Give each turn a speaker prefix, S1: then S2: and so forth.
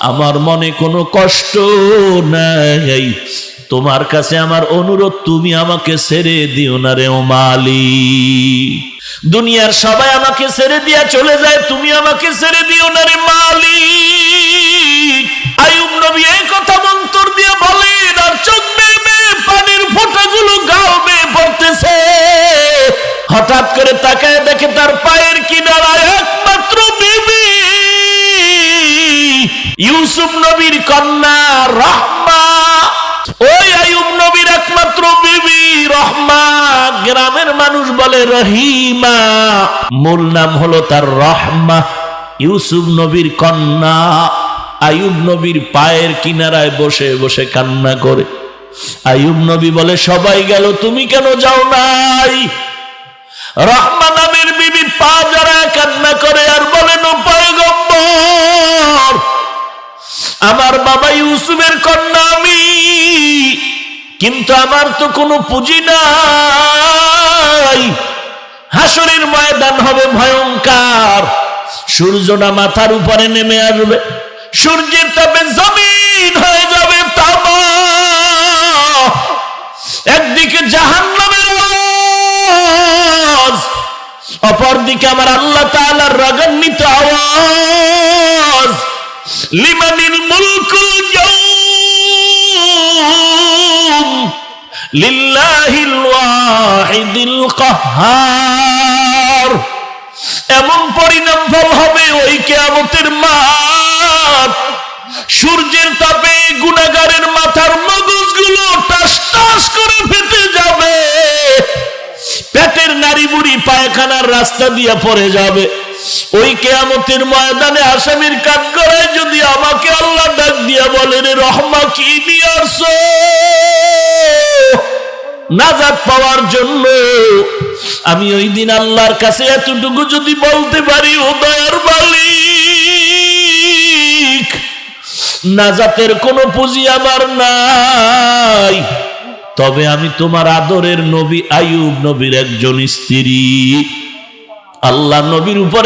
S1: আমার মনে কোনো কষ্ট নাই, তোমার কাছে আমার অনুরোধ, তুমি আমাকে ছেড়ে দিও না রে ও মালিক। দুনিয়ার সবাই আমাকে ছেড়ে দিয়া চলে যায়, তুমি আমাকে ছেড়ে দিও না রে মালিক। আইয়ুব নবী এই কথা মন্তর দিয়ে বলেন, আর চোখ বেয়ে পানির ফোঁটাগুলো গাল বেয়ে পড়তেছে। হঠাৎ করে তাকায় দেখে তার পায়ের কিনারায় একমাত্র বিবি ইউসুফ নবীর কন্যা রহমা। ওই আইয়ুব নবীর একমাত্র বিবি রহমা, গ্রামের মানুষ বলে রহিমা, মূল নাম হলো তার রহমা। ইউসুফ নবীর কন্যা আইয়ুব নবীর পায়ের কিনারায় বসে বসে কান্না করে। আইয়ুব নবী বলে, সবাই গেল, তুমি কেন যাও নাই? রহমা নামের বিবি পা জড়ায় কান্না করে আর বলেন, ও পয়গম্বর, আমার বাবা ইউসুফের কন্যা আমি, কিন্তু আমার তো কোনো পুঁজি নাই। হাসরের ময়দান হবে ভয়ঙ্কর, সূর্যটা মাথার উপরে নেমে আসবে, সূর্যের তাপে জমিন হয়ে যাবে তামা। একদিকে জাহান্নামের আওয়াজ, অপরদিকে আমার আল্লাহ তাআলার রাগান্বিত আওয়াজ, লিমানিল মুলকুল ইয়াউম লিল্লাহিল ওয়াহিদিল কাহ্হার। এমন পরিণাম ফল হবে ওই কিয়ামতের মাঠ, সূর্যের তাপে গুনাহগারের মাথার মগজগুলো টাস টাস করে ফেটে যাবে, পেটের নাড়ি বুড়ি পায়খানার রাস্তা দিয়ে পড়ে যাবে। ওই কিয়ামতের ময়দানে আসামির কাঠগড়ায় যদি আমাকে আল্লাহ ডাক দিয়া বলেন, রহমা কি নিয়ে আসছো? নাজাত পাওয়ার জন্য আমি ওই দিন আল্লাহর কাছে এতটুকু যদি বলতে পারি, ও দয়ার মালিক, নাজাতের কোনো পুঁজি আমার নাই, তবে আমি তোমার আদরের নবী আইয়ুব নবীর একজন স্ত্রী। আল্লাহ নবীর উপরে